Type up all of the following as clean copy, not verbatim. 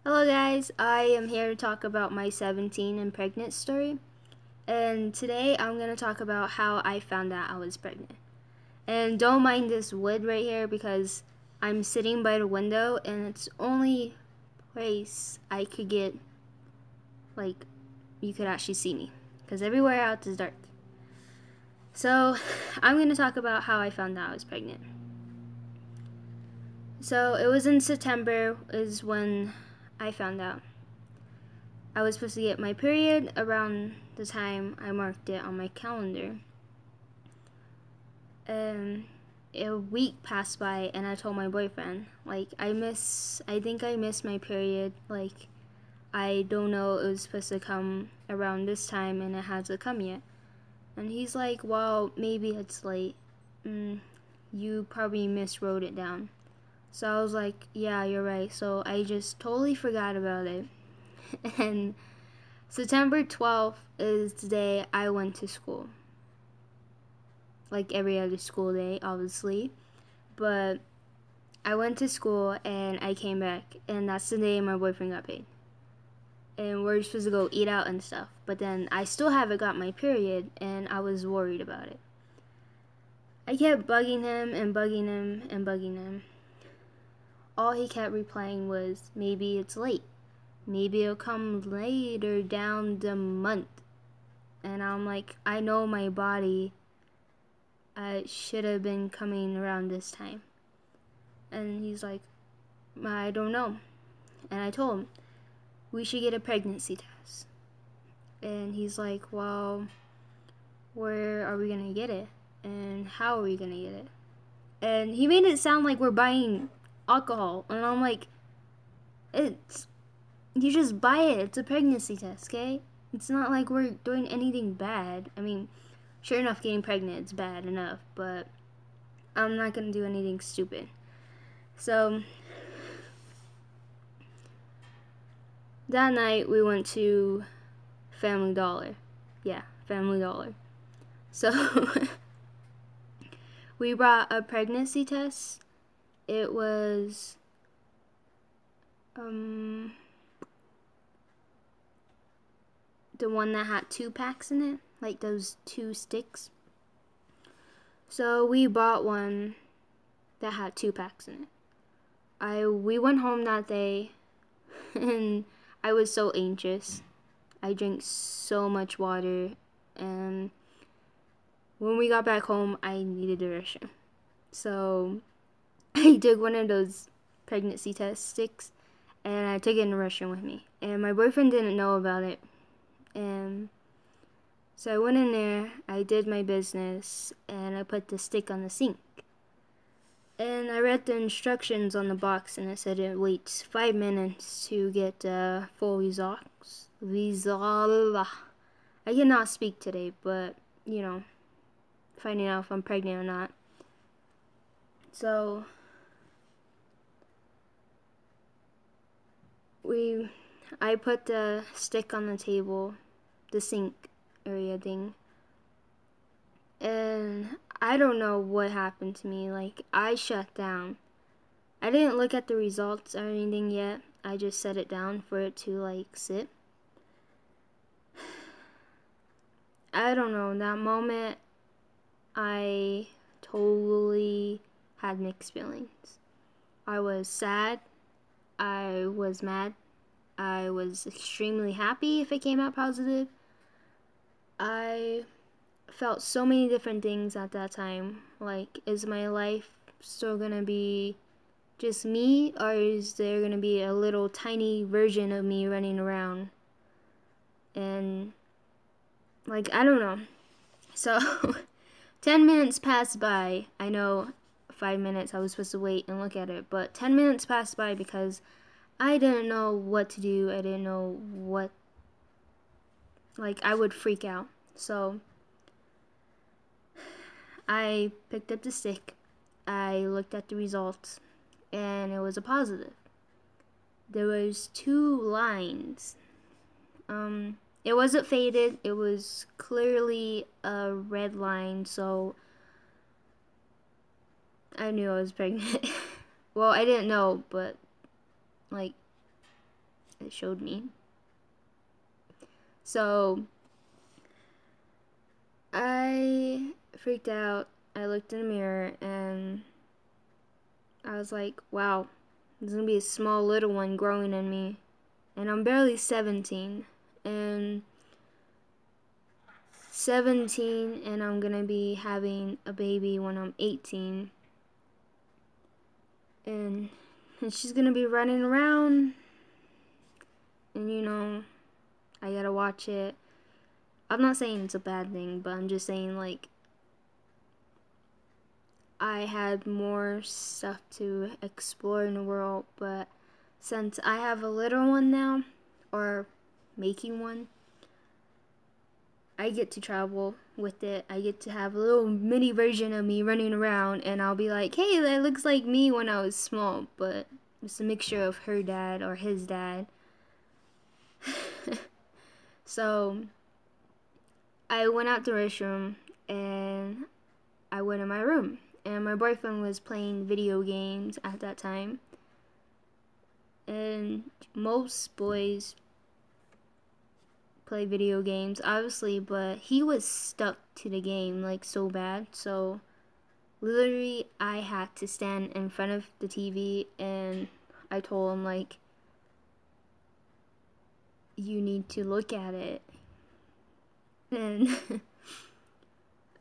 Hello guys, I am here to talk about my 17 and pregnant story. And today I'm going to talk about how I found out I was pregnant. And don't mind this wood right here because I'm sitting by the window and it's the only place I could get, like, you could actually see me. Because everywhere else is dark. So, I'm going to talk about how I found out I was pregnant. So, it was in September is when I found out. I was supposed to get my period around the time I marked it on my calendar. A week passed by and I told my boyfriend, like, I think I missed my period. Like, I don't know it was supposed to come around this time and it hasn't come yet. And he's like, well, maybe it's late. You probably miswrote it down. So I was like, yeah, you're right. So I just totally forgot about it. And September 12th is the day I went to school. Like every other school day, obviously. But I went to school and I came back. And that's the day my boyfriend got paid. And we're supposed to go eat out and stuff. But then I still haven't got my period and I was worried about it. I kept bugging him and bugging him and bugging him. All he kept replying was, maybe it's late. Maybe it'll come later down the month. And I'm like, I know my body. I should have been coming around this time. And he's like, I don't know. And I told him, we should get a pregnancy test. And he's like, well, where are we going to get it? And how are we going to get it? And he made it sound like we're buying alcohol. And I'm like, you just buy it. It's a pregnancy test, okay? It's not like we're doing anything bad. I mean, sure enough, getting pregnant is bad enough, but I'm not going to do anything stupid. So, that night, we went to Family Dollar. Yeah, Family Dollar. So, we brought a pregnancy test. It was, the one that had 2 packs in it, like those 2 sticks. So we bought one that had 2 packs in it. We went home that day and I was so anxious. I drank so much water and when we got back home I needed a restroom. So I took one of those pregnancy test sticks and I took it in the restroom with me. And my boyfriend didn't know about it. And so I went in there, I did my business, and I put the stick on the sink. And I read the instructions on the box, and it said it waits 5 minutes to get full results. I cannot speak today, but, you know, finding out if I'm pregnant or not. So, I put the stick on the table, the sink area thing, and I don't know what happened to me. Like, I shut down. I didn't look at the results or anything yet. I just set it down for it to, like, sit. I don't know. That moment, I totally had mixed feelings. I was sad. I was mad. I was extremely happy if it came out positive. I felt so many different things at that time. Like, is my life still gonna be just me, or is there gonna be a little tiny version of me running around? And, like, I don't know. So, 10 minutes passed by. I know 5 minutes I was supposed to wait and look at it, but 10 minutes passed by because I didn't know what to do. I didn't know what, like, I would freak out. So I picked up the stick, I looked at the results, and it was a positive. There was 2 lines. It wasn't faded, it was clearly a red line, so I knew I was pregnant. Well, I didn't know, but, like, it showed me. So I freaked out. I looked in the mirror and I was like, wow, there's gonna be a small little one growing in me. And I'm barely 17. And 17, and I'm gonna be having a baby when I'm 18. And she's gonna be running around. And you know, I gotta watch it. I'm not saying it's a bad thing, but I'm just saying, like, I had more stuff to explore in the world, but since I have a little one now, or making one, I get to travel with it. I get to have a little mini version of me running around, and I'll be like, hey, that looks like me when I was small, but it's a mixture of her dad or his dad. So I went out the restroom and I went in my room, and my boyfriend was playing video games at that time. And most boys play video games, obviously, but he was stuck to the game like so bad. So literally I had to stand in front of the TV and I told him, like, you need to look at it. And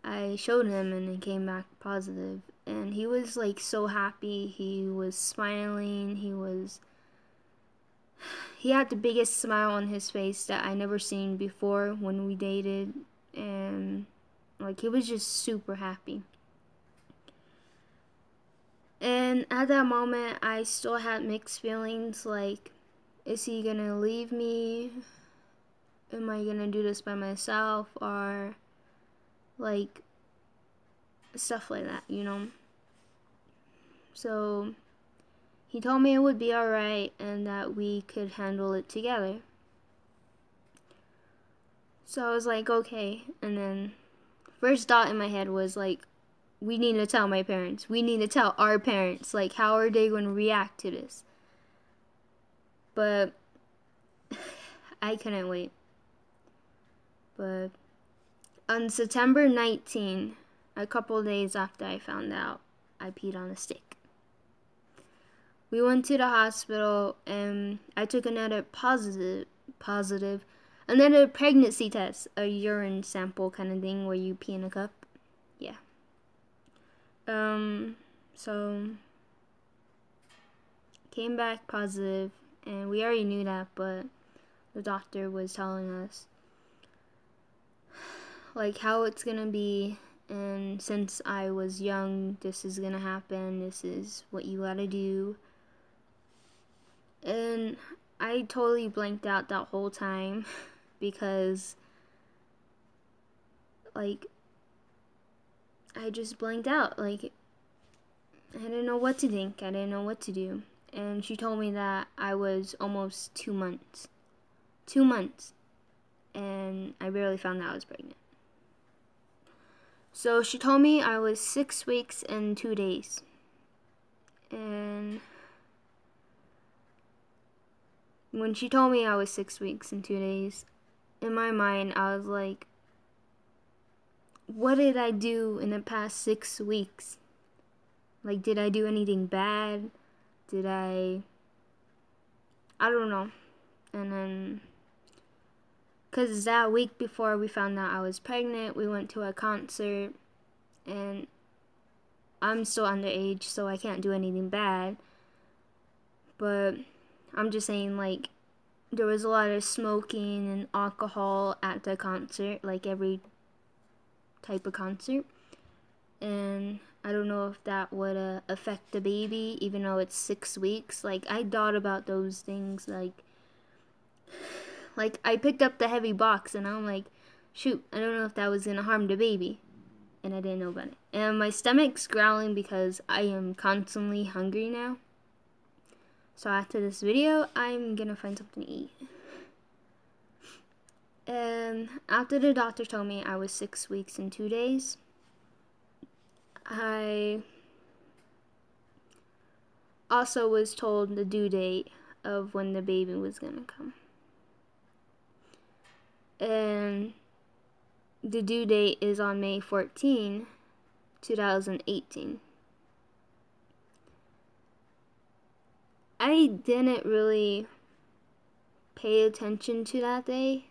I showed him and it came back positive, and he was like so happy. He was smiling. He had the biggest smile on his face that I never seen before when we dated, and like he was just super happy. And at that moment I still had mixed feelings, like, is he gonna leave me? Am I gonna do this by myself? Or like stuff like that, you know? So he told me it would be alright and that we could handle it together. So I was like, okay. And then first thought in my head was like, we need to tell my parents. We need to tell our parents. Like, how are they going to react to this? But I couldn't wait. But on September 19, a couple days after I found out, I peed on a stick. We went to the hospital and I took another another pregnancy test, a urine sample kind of thing where you pee in a cup. Yeah. So came back positive, and we already knew that, but the doctor was telling us like how it's gonna be, and since I was young, this is gonna happen, this is what you gotta do. And I totally blanked out that whole time because like I just blanked out. Like, I didn't know what to think. I didn't know what to do. And she told me that I was almost 2 months. 2 months. And I barely found out I was pregnant. So she told me I was 6 weeks and 2 days. And when she told me I was 6 weeks and 2 days, in my mind I was like, what did I do in the past 6 weeks? Like, did I do anything bad? I don't know. And then, because that week before we found out I was pregnant, we went to a concert, and I'm still underage, so I can't do anything bad. But I'm just saying, like, there was a lot of smoking and alcohol at the concert, like every type of concert. And I don't know if that would affect the baby, even though it's 6 weeks. Like, I thought about those things, like I picked up the heavy box, and I'm like, shoot, I don't know if that was going to harm the baby. And I didn't know about it. And my stomach's growling because I am constantly hungry now. So after this video, I'm going to find something to eat. And after the doctor told me I was 6 weeks and 2 days, I also was told the due date of when the baby was gonna come. And the due date is on May 14, 2018. I didn't really pay attention to that day.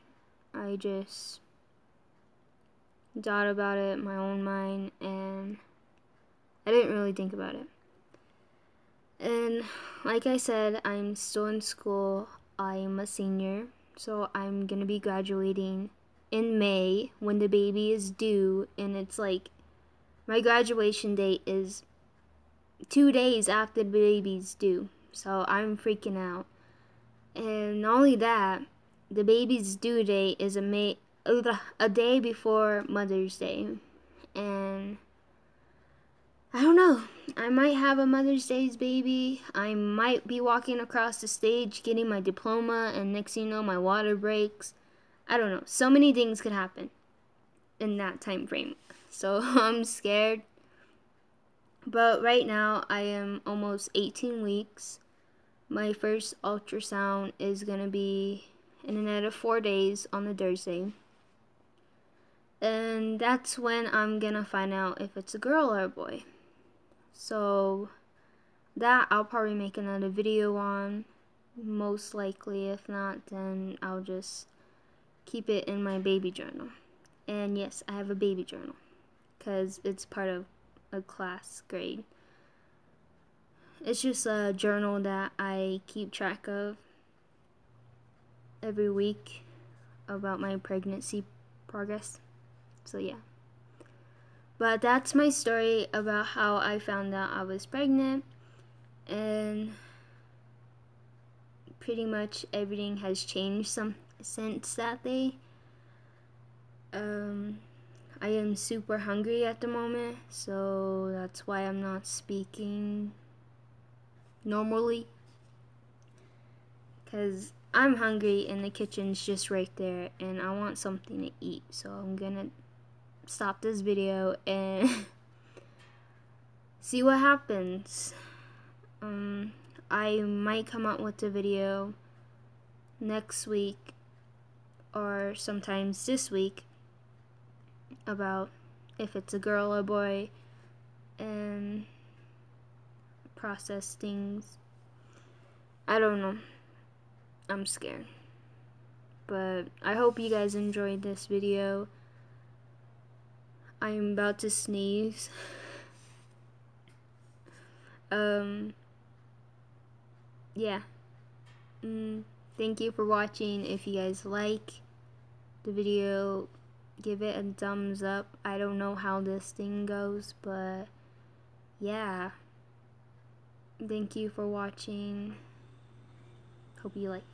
I just thought about it in my own mind, and I didn't really think about it. And like I said, I'm still in school. I'm a senior, so I'm gonna be graduating in May when the baby is due, and it's like my graduation date is 2 days after the baby's due, so I'm freaking out. And not only that, the baby's due date is a day before Mother's Day, and I don't know, I might have a Mother's Day's baby. I might be walking across the stage getting my diploma, and next thing you know, my water breaks. I don't know, so many things could happen in that time frame, so I'm scared. But right now I am almost 18 weeks. My first ultrasound is gonna be in another 4 days on the Thursday, and that's when I'm gonna find out if it's a girl or a boy. So that I'll probably make another video on, most likely. If not, then I'll just keep it in my baby journal. And yes, I have a baby journal because it's part of a class grade. It's just a journal that I keep track of every week about my pregnancy progress. So yeah. But that's my story about how I found out I was pregnant, and pretty much everything has changed since that day. I am super hungry at the moment, so that's why I'm not speaking normally, because I'm hungry and the kitchen's just right there and I want something to eat. So I'm gonna stop this video and see what happens. I might come out with a video next week or sometimes this week about if it's a girl or boy and process things. I don't know. I'm scared. But I hope you guys enjoyed this video. I'm about to sneeze. Yeah. Thank you for watching. If you guys like the video, give it a thumbs up. I don't know how this thing goes, but yeah. Thank you for watching. Hope you like.